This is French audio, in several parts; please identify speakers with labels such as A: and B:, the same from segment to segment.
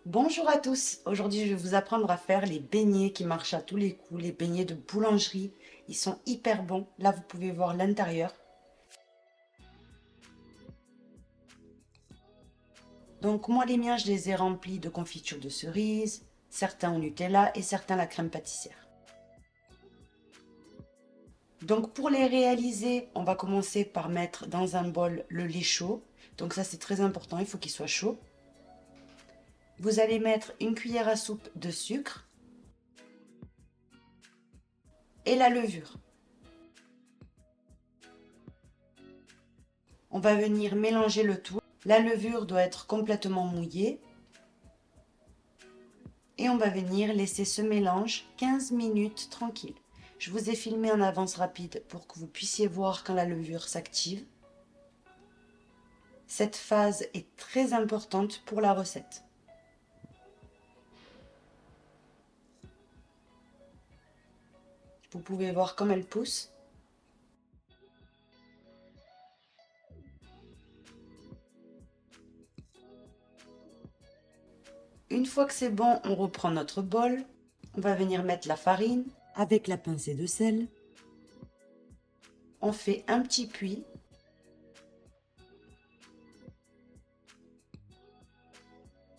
A: Bonjour à tous, aujourd'hui je vais vous apprendre à faire les beignets qui marchent à tous les coups, les beignets de boulangerie. Ils sont hyper bons, là vous pouvez voir l'intérieur. Donc moi les miens je les ai remplis de confiture de cerise, certains au Nutella et certains à la crème pâtissière. Donc pour les réaliser, on va commencer par mettre dans un bol le lait chaud. Donc ça c'est très important, il faut qu'il soit chaud. Vous allez mettre une cuillère à soupe de sucre et la levure. On va venir mélanger le tout. La levure doit être complètement mouillée. Et on va venir laisser ce mélange 15 minutes tranquille. Je vous ai filmé en avance rapide pour que vous puissiez voir quand la levure s'active. Cette phase est très importante pour la recette. Vous pouvez voir comme elle pousse. Une fois que c'est bon, on reprend notre bol. On va venir mettre la farine avec la pincée de sel. On fait un petit puits.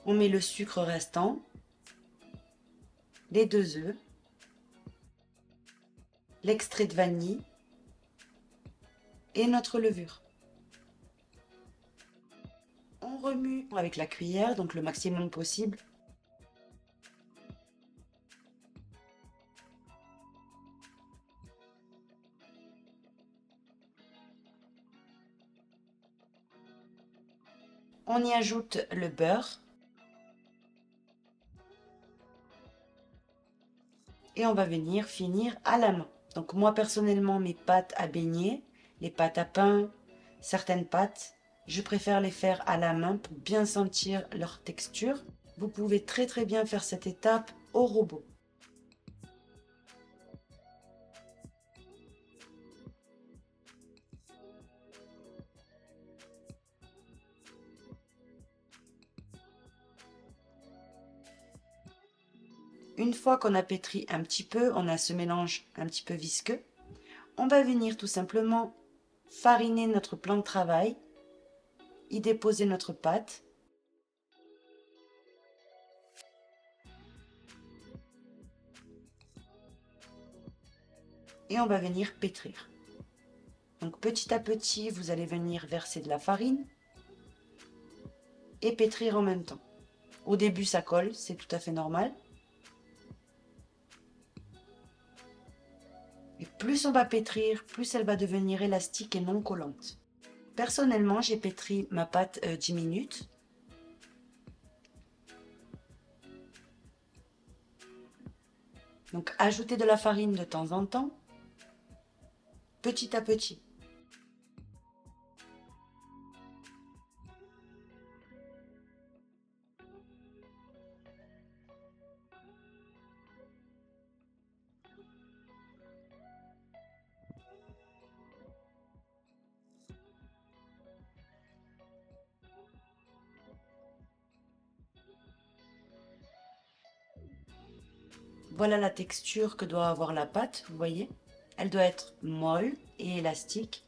A: On met le sucre restant, les 2 œufs, l'extrait de vanille et notre levure. On remue avec la cuillère, donc le maximum possible. On y ajoute le beurre. Et on va venir finir à la main. Donc moi personnellement, mes pâtes à beignets, les pâtes à pain, certaines pâtes, je préfère les faire à la main pour bien sentir leur texture. Vous pouvez très bien faire cette étape au robot. Une fois qu'on a pétri un petit peu, on a ce mélange un petit peu visqueux, on va venir tout simplement fariner notre plan de travail, y déposer notre pâte. Et on va venir pétrir. Donc petit à petit, vous allez venir verser de la farine et pétrir en même temps. Au début, ça colle, c'est tout à fait normal. Et plus on va pétrir, plus elle va devenir élastique et non collante. Personnellement, j'ai pétri ma pâte 10 minutes. Donc ajoutez de la farine de temps en temps, petit à petit. Voilà la texture que doit avoir la pâte, vous voyez. Elle doit être molle et élastique.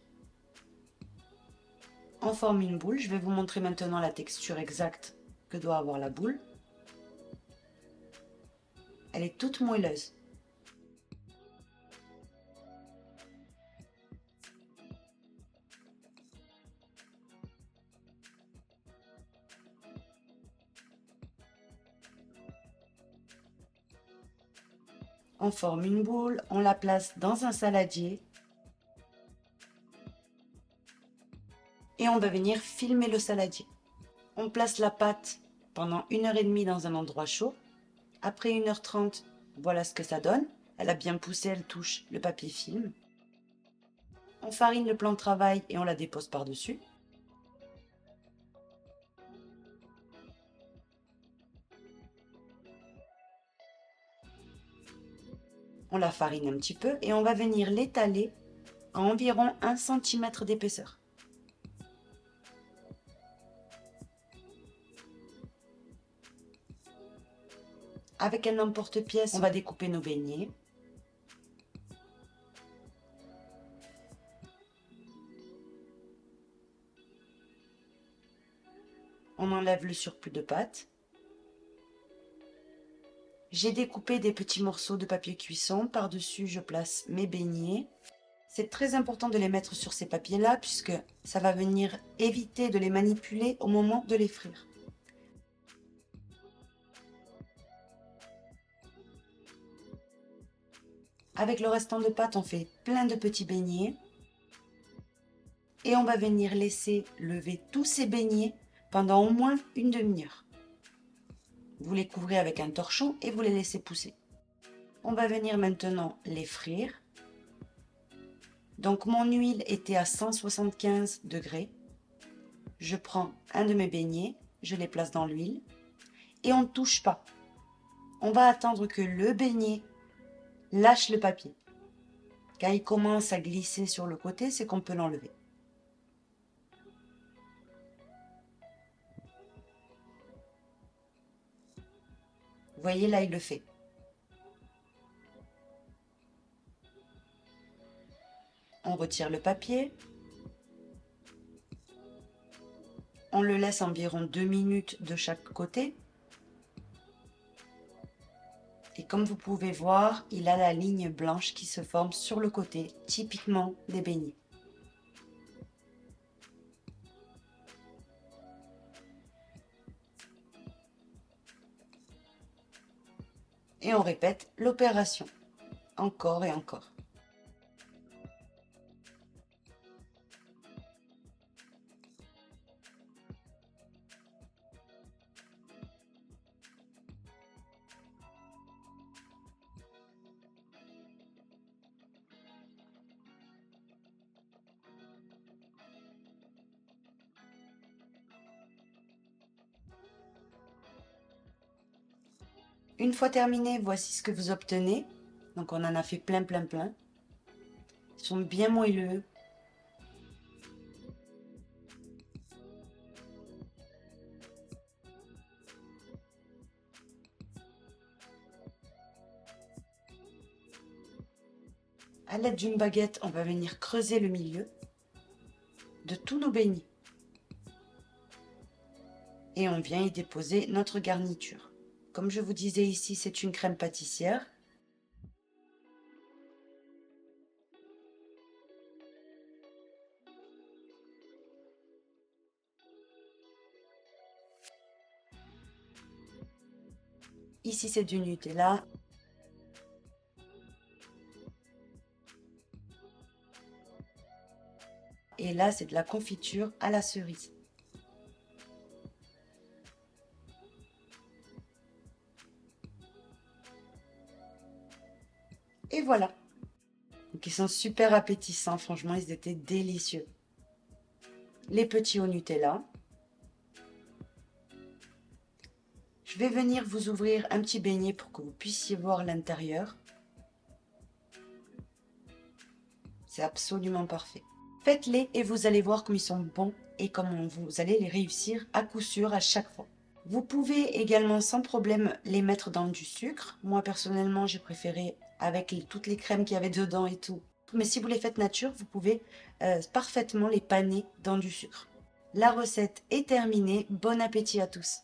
A: On forme une boule. Je vais vous montrer maintenant la texture exacte que doit avoir la boule. Elle est toute moelleuse. On forme une boule, on la place dans un saladier et on va venir filmer le saladier. On place la pâte pendant 1h30 dans un endroit chaud. Après 1h30, voilà ce que ça donne. Elle a bien poussé, elle touche le papier film. On farine le plan de travail et on la dépose par-dessus. On la farine un petit peu et on va venir l'étaler à environ 1 cm d'épaisseur. Avec un emporte-pièce, on va découper nos beignets. On enlève le surplus de pâte. J'ai découpé des petits morceaux de papier cuisson. Par-dessus, je place mes beignets. C'est très important de les mettre sur ces papiers-là puisque ça va venir éviter de les manipuler au moment de les frire. Avec le restant de pâte, on fait plein de petits beignets. Et on va venir laisser lever tous ces beignets pendant au moins une demi-heure. Vous les couvrez avec un torchon et vous les laissez pousser. On va venir maintenant les frire. Donc mon huile était à 175 degrés. Je prends un de mes beignets, je les place dans l'huile et on ne touche pas. On va attendre que le beignet lâche le papier. Quand il commence à glisser sur le côté, c'est qu'on peut l'enlever. Vous voyez, là, il le fait. On retire le papier. On le laisse environ 2 minutes de chaque côté. Et comme vous pouvez voir, il a la ligne blanche qui se forme sur le côté, typiquement des beignets. Et on répète l'opération, encore et encore. Une fois terminé, voici ce que vous obtenez. Donc on en a fait plein. Ils sont bien moelleux. À l'aide d'une baguette, on va venir creuser le milieu de tous nos beignets. Et on vient y déposer notre garniture. Comme je vous disais ici, c'est une crème pâtissière. Ici, c'est du Nutella. Et là, c'est de la confiture à la cerise. Et voilà. Donc, ils sont super appétissants. Franchement, ils étaient délicieux. Les petits au Nutella. Je vais venir vous ouvrir un petit beignet pour que vous puissiez voir l'intérieur. C'est absolument parfait. Faites-les et vous allez voir comme ils sont bons et comment vous allez les réussir à coup sûr à chaque fois. Vous pouvez également sans problème les mettre dans du sucre. Moi personnellement j'ai préféré avec toutes les crèmes qu'il y avait dedans et tout. Mais si vous les faites nature, vous pouvez parfaitement les paner dans du sucre. La recette est terminée. Bon appétit à tous!